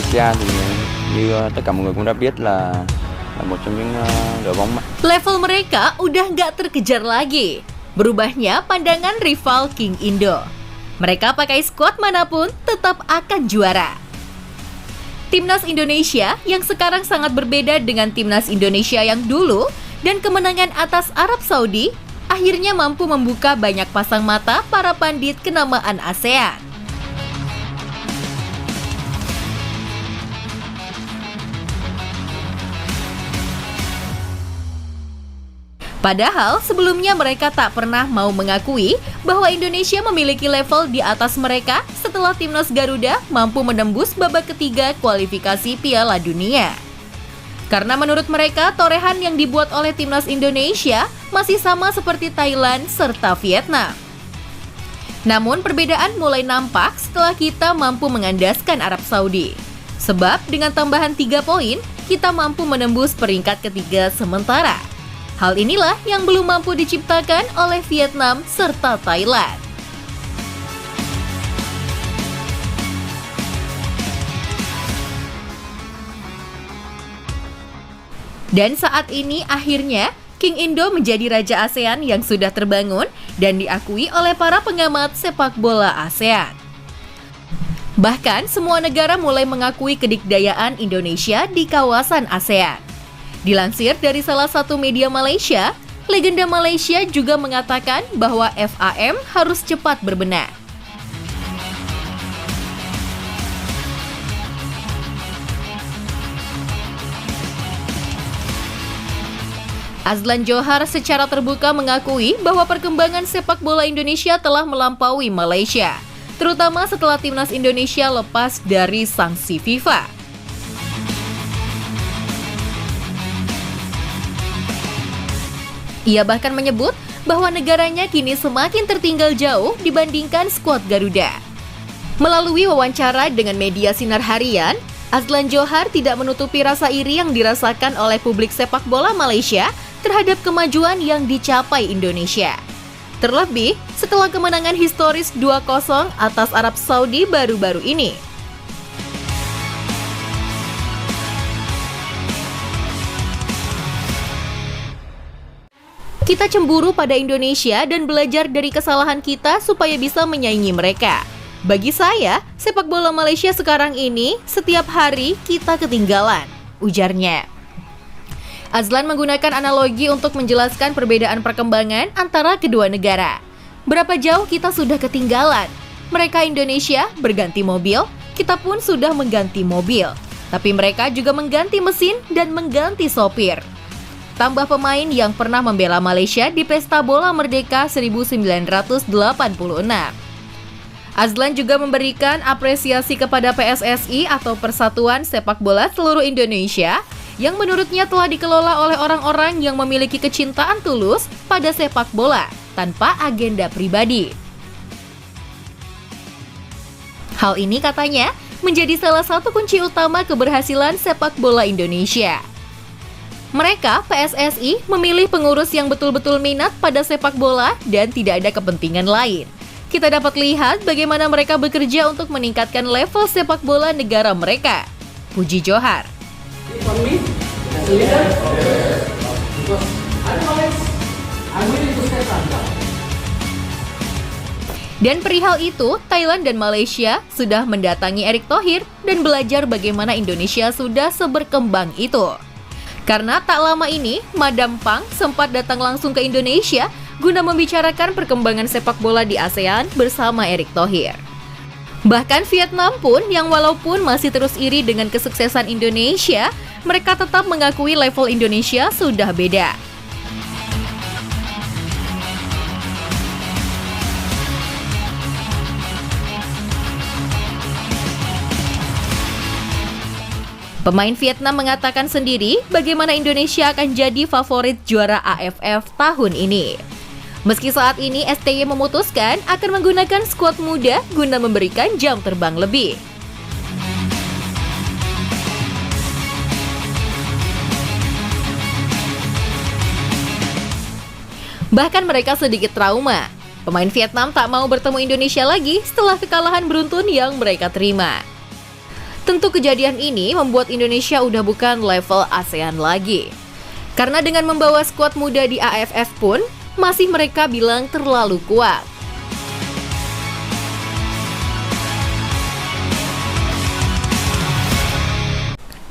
Malaysia thì như tất cả mọi người cũng đã biết là một trong những đội bóng mạnh. Level mereka udah nggak terkejar lagi. Berubahnya pandangan rival King Indo. Mereka pakai skuad manapun tetap akan juara. Timnas Indonesia yang sekarang sangat berbeda dengan Timnas Indonesia yang dulu dan kemenangan atas Arab Saudi akhirnya mampu membuka banyak pasang mata para pandit kenamaan ASEAN. Padahal sebelumnya mereka tak pernah mau mengakui bahwa Indonesia memiliki level di atas mereka setelah Timnas Garuda mampu menembus babak ketiga kualifikasi Piala Dunia. Karena menurut mereka torehan yang dibuat oleh Timnas Indonesia masih sama seperti Thailand serta Vietnam. Namun perbedaan mulai nampak setelah kita mampu mengandaskan Arab Saudi. Sebab dengan tambahan 3 poin, kita mampu menembus peringkat ketiga sementara. Hal inilah yang belum mampu diciptakan oleh Vietnam serta Thailand. Dan saat ini akhirnya King Indo menjadi raja ASEAN yang sudah terbangun dan diakui oleh para pengamat sepak bola ASEAN. Bahkan semua negara mulai mengakui kedikdayaan Indonesia di kawasan ASEAN. Dilansir dari salah satu media Malaysia, legenda Malaysia juga mengatakan bahwa FAM harus cepat berbenah. Azlan Johar secara terbuka mengakui bahwa perkembangan sepak bola Indonesia telah melampaui Malaysia, terutama setelah timnas Indonesia lepas dari sanksi FIFA. Ia bahkan menyebut bahwa negaranya kini semakin tertinggal jauh dibandingkan skuad Garuda. Melalui wawancara dengan media Sinar Harian, Azlan Johar tidak menutupi rasa iri yang dirasakan oleh publik sepak bola Malaysia terhadap kemajuan yang dicapai Indonesia. Terlebih setelah kemenangan historis 2-0 atas Arab Saudi baru-baru ini. Kita cemburu pada Indonesia dan belajar dari kesalahan kita supaya bisa menyaingi mereka. Bagi saya, sepak bola Malaysia sekarang ini setiap hari kita ketinggalan, ujarnya. Azlan menggunakan analogi untuk menjelaskan perbedaan perkembangan antara kedua negara. Berapa jauh kita sudah ketinggalan? Mereka Indonesia berganti mobil, kita pun sudah mengganti mobil. Tapi mereka juga mengganti mesin dan mengganti sopir. Tambah pemain yang pernah membela Malaysia di Pesta Bola Merdeka 1986. Azlan juga memberikan apresiasi kepada PSSI atau Persatuan Sepak Bola Seluruh Indonesia yang menurutnya telah dikelola oleh orang-orang yang memiliki kecintaan tulus pada sepak bola tanpa agenda pribadi. Hal ini katanya menjadi salah satu kunci utama keberhasilan sepak bola Indonesia. Mereka, PSSI, memilih pengurus yang betul-betul minat pada sepak bola dan tidak ada kepentingan lain. Kita dapat lihat bagaimana mereka bekerja untuk meningkatkan level sepak bola negara mereka. Puji Johar. Dan perihal itu, Thailand dan Malaysia sudah mendatangi Erick Thohir dan belajar bagaimana Indonesia sudah seberkembang itu. Karena tak lama ini, Madam Pang sempat datang langsung ke Indonesia guna membicarakan perkembangan sepak bola di ASEAN bersama Erick Thohir. Bahkan Vietnam pun yang walaupun masih terus iri dengan kesuksesan Indonesia, mereka tetap mengakui level Indonesia sudah beda. Pemain Vietnam mengatakan sendiri bagaimana Indonesia akan jadi favorit juara AFF tahun ini. Meski saat ini STY memutuskan akan menggunakan skuad muda guna memberikan jam terbang lebih. Bahkan mereka sedikit trauma. Pemain Vietnam tak mau bertemu Indonesia lagi setelah kekalahan beruntun yang mereka terima. Tentu kejadian ini membuat Indonesia udah bukan level ASEAN lagi. Karena dengan membawa skuad muda di AFF pun, masih mereka bilang terlalu kuat.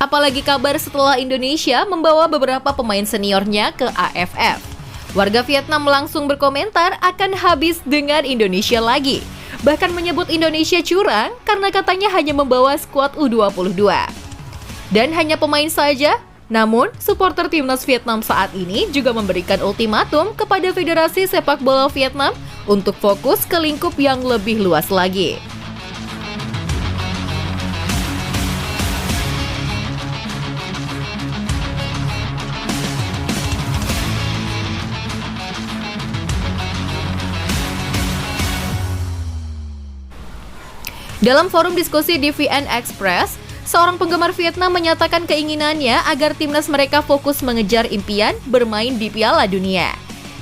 Apalagi kabar setelah Indonesia membawa beberapa pemain seniornya ke AFF. Warga Vietnam langsung berkomentar akan habis dengan Indonesia lagi. Bahkan menyebut Indonesia curang karena katanya hanya membawa skuad U22. Dan hanya pemain saja, namun supporter timnas Vietnam saat ini juga memberikan ultimatum kepada Federasi Sepak Bola Vietnam untuk fokus ke lingkup yang lebih luas lagi. Dalam forum diskusi di VN Express, seorang penggemar Vietnam menyatakan keinginannya agar timnas mereka fokus mengejar impian bermain di Piala Dunia.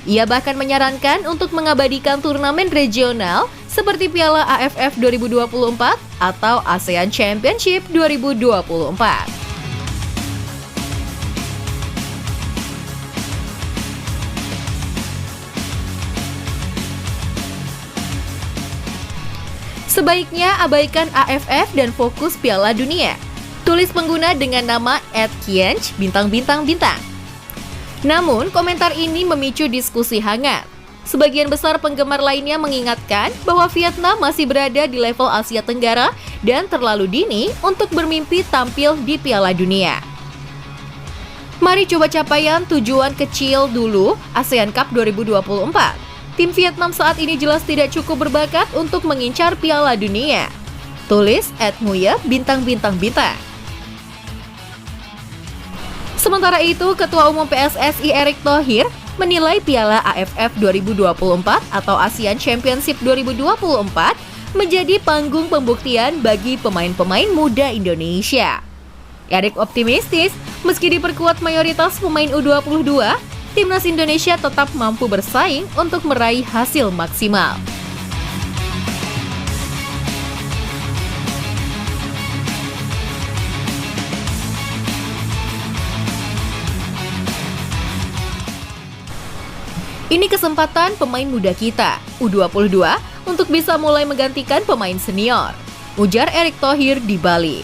Ia bahkan menyarankan untuk mengabadikan turnamen regional seperti Piala AFF 2024 atau ASEAN Championship 2024. Sebaiknya abaikan AFF dan fokus Piala Dunia, tulis pengguna dengan nama @kiench _bintang. Namun, komentar ini memicu diskusi hangat. Sebagian besar penggemar lainnya mengingatkan bahwa Vietnam masih berada di level Asia Tenggara dan terlalu dini untuk bermimpi tampil di Piala Dunia. Mari coba capaian tujuan kecil dulu ASEAN Cup 2024. Tim Vietnam saat ini jelas tidak cukup berbakat untuk mengincar Piala Dunia. Tulis @muye _bintang. Sementara itu, Ketua Umum PSSI Erick Thohir menilai Piala AFF 2024 atau ASEAN Championship 2024 menjadi panggung pembuktian bagi pemain-pemain muda Indonesia. Erick optimistis, meski diperkuat mayoritas pemain U22, timnas Indonesia tetap mampu bersaing untuk meraih hasil maksimal. Ini kesempatan pemain muda kita, U22, untuk bisa mulai menggantikan pemain senior, ujar Erick Thohir di Bali.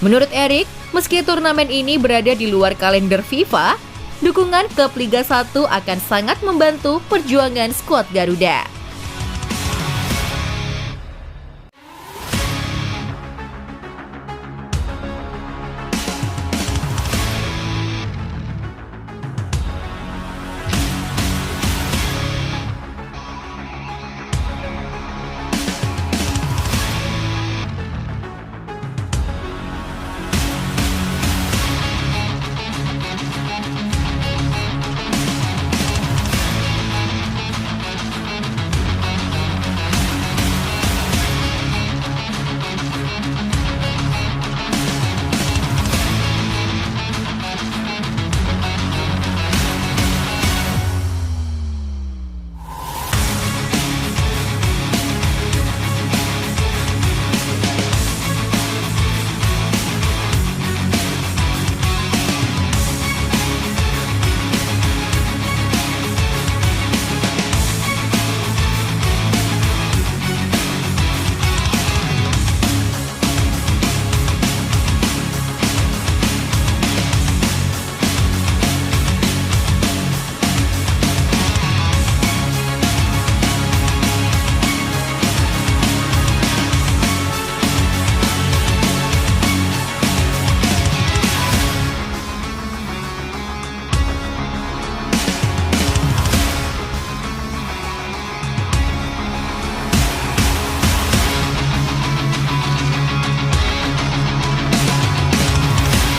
Menurut Erick, meski turnamen ini berada di luar kalender FIFA, dukungan klub Liga 1 akan sangat membantu perjuangan skuad Garuda.